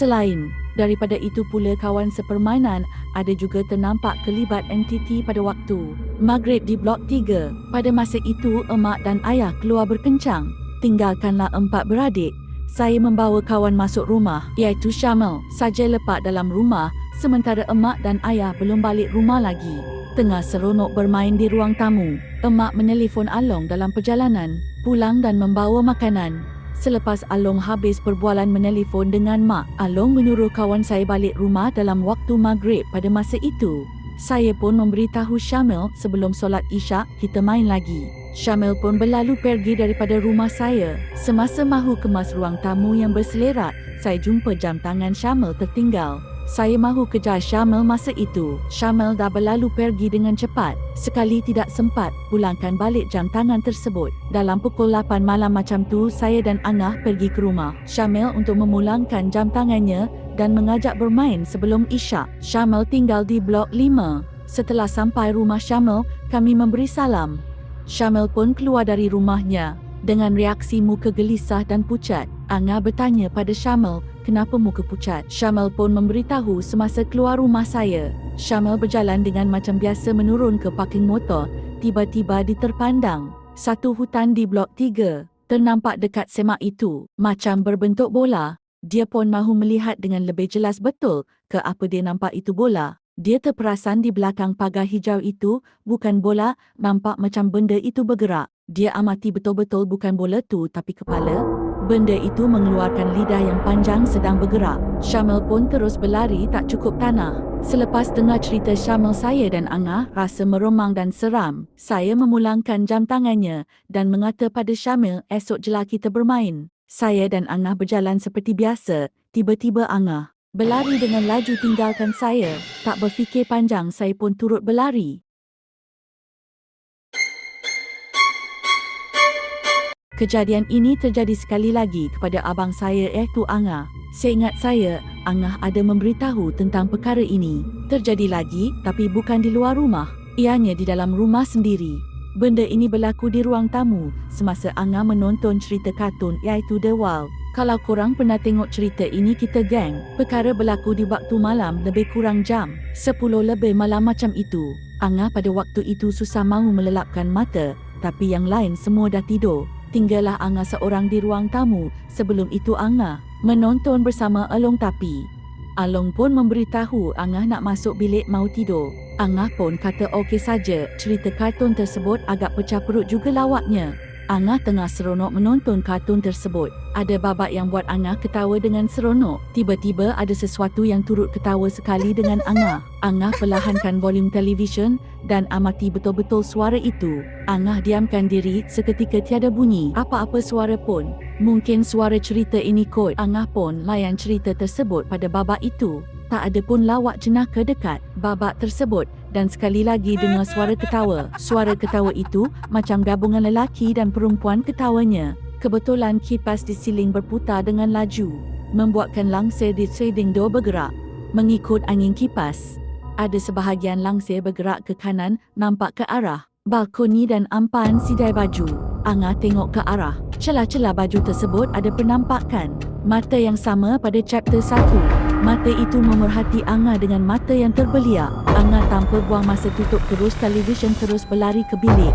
Selain daripada itu pula kawan sepermainan ada juga ternampak kelibat entiti pada waktu Maghrib di Blok 3. Pada masa itu emak dan ayah keluar berkencang. Tinggalkanlah 4 beradik. Saya membawa kawan masuk rumah iaitu Syamil saja lepak dalam rumah sementara emak dan ayah belum balik rumah lagi. Tengah seronok bermain di ruang tamu, emak menelefon Along dalam perjalanan pulang dan membawa makanan. Selepas Along habis perbualan menelefon dengan mak, Along menyuruh kawan saya balik rumah dalam waktu maghrib pada masa itu. Saya pun memberitahu Syamil sebelum solat Isyak kita main lagi. Syamil pun berlalu pergi daripada rumah saya. Semasa mahu kemas ruang tamu yang berselerak, saya jumpa jam tangan Syamil tertinggal. Saya mahu kejar Syamil masa itu. Syamil dah berlalu pergi dengan cepat. Sekali tidak sempat pulangkan balik jam tangan tersebut. Dalam pukul 8 malam macam tu, saya dan Angah pergi ke rumah Syamil untuk memulangkan jam tangannya dan mengajak bermain sebelum Isyak. Syamil tinggal di Blok 5. Setelah sampai rumah Syamil, kami memberi salam. Syamil pun keluar dari rumahnya dengan reaksi muka gelisah dan pucat. Angah bertanya pada Syamil, kenapa muka pucat? Syamil pun memberitahu semasa keluar rumah saya. Syamil berjalan dengan macam biasa menurun ke parking motor. Tiba-tiba diterpandang satu hutan di Blok 3. Ternampak dekat semak itu, macam berbentuk bola. Dia pun mahu melihat dengan lebih jelas betul ke apa dia nampak itu bola. Dia terperasan di belakang pagar hijau itu, bukan bola, nampak macam benda itu bergerak. Dia amati betul-betul bukan bola tu tapi kepala. Benda itu mengeluarkan lidah yang panjang sedang bergerak. Syamil pun terus berlari tak cukup tanah. Selepas dengar cerita Syamil, saya dan Angah rasa meremang dan seram. Saya memulangkan jam tangannya dan mengata pada Syamil, esok jelah kita bermain. Saya dan Angah berjalan seperti biasa. Tiba-tiba Angah berlari dengan laju tinggalkan saya. Tak berfikir panjang, saya pun turut berlari. Kejadian ini terjadi sekali lagi kepada abang saya iaitu Angah. Seingat saya, Angah ada memberitahu tentang perkara ini. Terjadi lagi tapi bukan di luar rumah. Ianya di dalam rumah sendiri. Benda ini berlaku di ruang tamu semasa Angah menonton cerita kartun iaitu The Wild. Kalau korang pernah tengok cerita ini, kita geng. Perkara berlaku di waktu malam lebih kurang jam 10 lebih malam macam itu. Angah pada waktu itu susah mahu melelapkan mata tapi yang lain semua dah tidur. Tinggallah Angah seorang di ruang tamu. Sebelum itu Angah menonton bersama Along tapi Along pun memberitahu Angah nak masuk bilik mau tidur. Angah pun kata okey saja. Cerita kartun tersebut agak pecah perut juga lawaknya. Angah tengah seronok menonton kartun tersebut. Ada babak yang buat Angah ketawa dengan seronok. Tiba-tiba ada sesuatu yang turut ketawa sekali dengan Angah. Angah perlahankan volume televisyen dan amati betul-betul suara itu. Angah diamkan diri seketika, tiada bunyi apa-apa suara pun. Mungkin suara cerita ini kot. Angah pun layan cerita tersebut pada babak itu. Tak ada pun lawak jenaka dekat babak tersebut dan sekali lagi dengar suara ketawa. Suara ketawa itu macam gabungan lelaki dan perempuan ketawanya. Kebetulan kipas di siling berputar dengan laju, membuatkan langsir di sliding door bergerak mengikut angin kipas. Ada sebahagian langsir bergerak ke kanan, nampak ke arah balkoni dan ampan sidai baju. Angah tengok ke arah celah-celah baju tersebut, ada penampakan mata yang sama pada chapter 1. Mata itu memerhati Angah dengan mata yang terbeliak. Angah tanpa buang masa tutup terus televisyen, terus berlari ke bilik.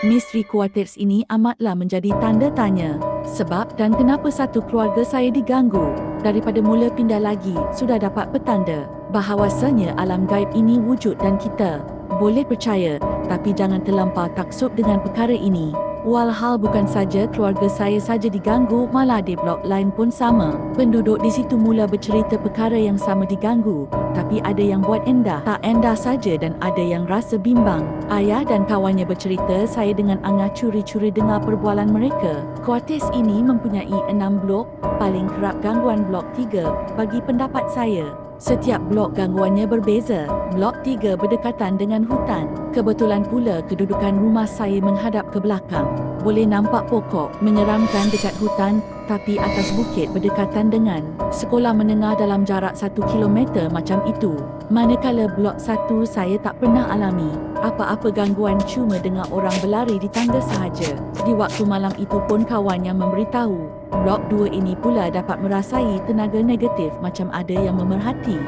Misteri quarters ini amatlah menjadi tanda tanya. Sebab dan kenapa satu keluarga saya diganggu? Daripada mula pindah lagi, sudah dapat petanda bahawasanya alam gaib ini wujud dan kita boleh percaya, tapi jangan terlampau taksub dengan perkara ini. Walhal bukan saja keluarga saya saja diganggu, malah di blok lain pun sama. Penduduk di situ mula bercerita perkara yang sama diganggu, tapi ada yang buat endah, tak endah saja dan ada yang rasa bimbang. Ayah dan kawannya bercerita, saya dengan Angah curi-curi dengar perbualan mereka. Kuartis ini mempunyai 6 blok, paling kerap gangguan blok 3 bagi pendapat saya. Setiap blok gangguannya berbeza. Blok 3 berdekatan dengan hutan. Kebetulan pula kedudukan rumah saya menghadap ke belakang. Boleh nampak pokok menyeramkan dekat hutan, tapi atas bukit berdekatan dengan sekolah menengah dalam jarak 1 kilometer macam itu. Manakala blok 1 saya tak pernah alami. Apa-apa gangguan cuma dengar orang berlari di tangga sahaja. Di waktu malam itu pun kawannya memberitahu, blok 2 ini pula dapat merasai tenaga negatif macam ada yang memerhati.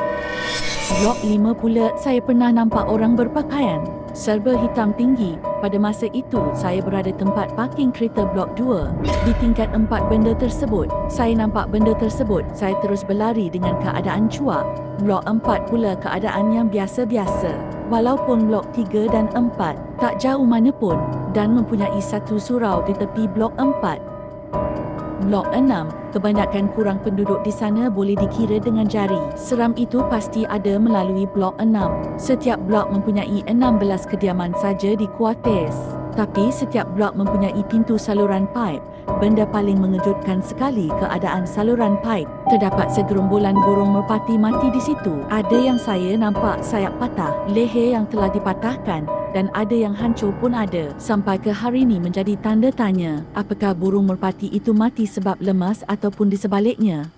Blok 5 pula saya pernah nampak orang berpakaian serba hitam tinggi. Pada masa itu, saya berada tempat parking kereta blok 2. Di tingkat 4 benda tersebut, saya nampak benda tersebut. Saya terus berlari dengan keadaan cuak. Blok 4 pula keadaan yang biasa-biasa. Walaupun blok 3 dan 4 tak jauh mana pun dan mempunyai satu surau di tepi blok 4. Blok 6, kebanyakan kurang penduduk di sana boleh dikira dengan jari. Seram itu pasti ada melalui blok 6. Setiap blok mempunyai 16 kediaman saja di kuartes. Tapi setiap blok mempunyai pintu saluran paip. Benda paling mengejutkan sekali keadaan saluran paip. Terdapat segerombolan burung merpati mati di situ. Ada yang saya nampak sayap patah, leher yang telah dipatahkan dan ada yang hancur pun ada. Sampai ke hari ini menjadi tanda tanya, apakah burung merpati itu mati sebab lemas ataupun di sebaliknya.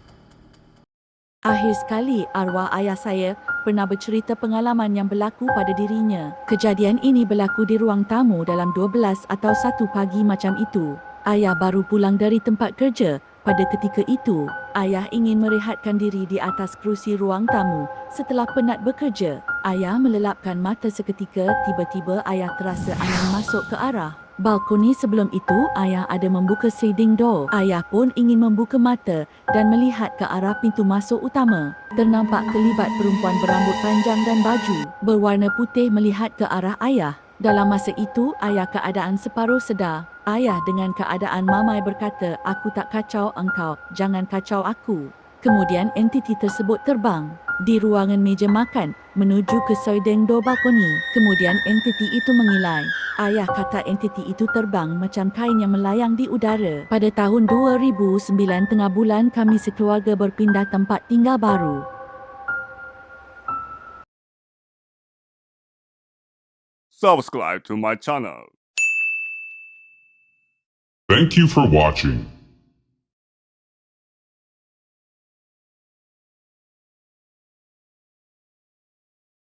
Akhir sekali, arwah ayah saya pernah bercerita pengalaman yang berlaku pada dirinya. Kejadian ini berlaku di ruang tamu dalam 12 atau 1 pagi macam itu. Ayah baru pulang dari tempat kerja. Pada ketika itu, ayah ingin merehatkan diri di atas kerusi ruang tamu setelah penat bekerja. Ayah melelapkan mata seketika, tiba-tiba ayah terasa angin masuk ke arah balkoni. Sebelum itu, ayah ada membuka sliding door. Ayah pun ingin membuka mata dan melihat ke arah pintu masuk utama. Ternampak kelibat perempuan berambut panjang dan baju berwarna putih melihat ke arah ayah. Dalam masa itu, ayah keadaan separuh sedar. Ayah dengan keadaan mamai berkata, "Aku tak kacau engkau, jangan kacau aku." Kemudian entiti tersebut terbang di ruangan meja makan menuju ke sliding door balkoni. Kemudian entiti itu mengilai. Ayah kata entiti itu terbang macam kain yang melayang di udara. Pada tahun 2009 tengah bulan kami sekeluarga berpindah tempat tinggal baru. Subscribe to my channel. Thank you for watching.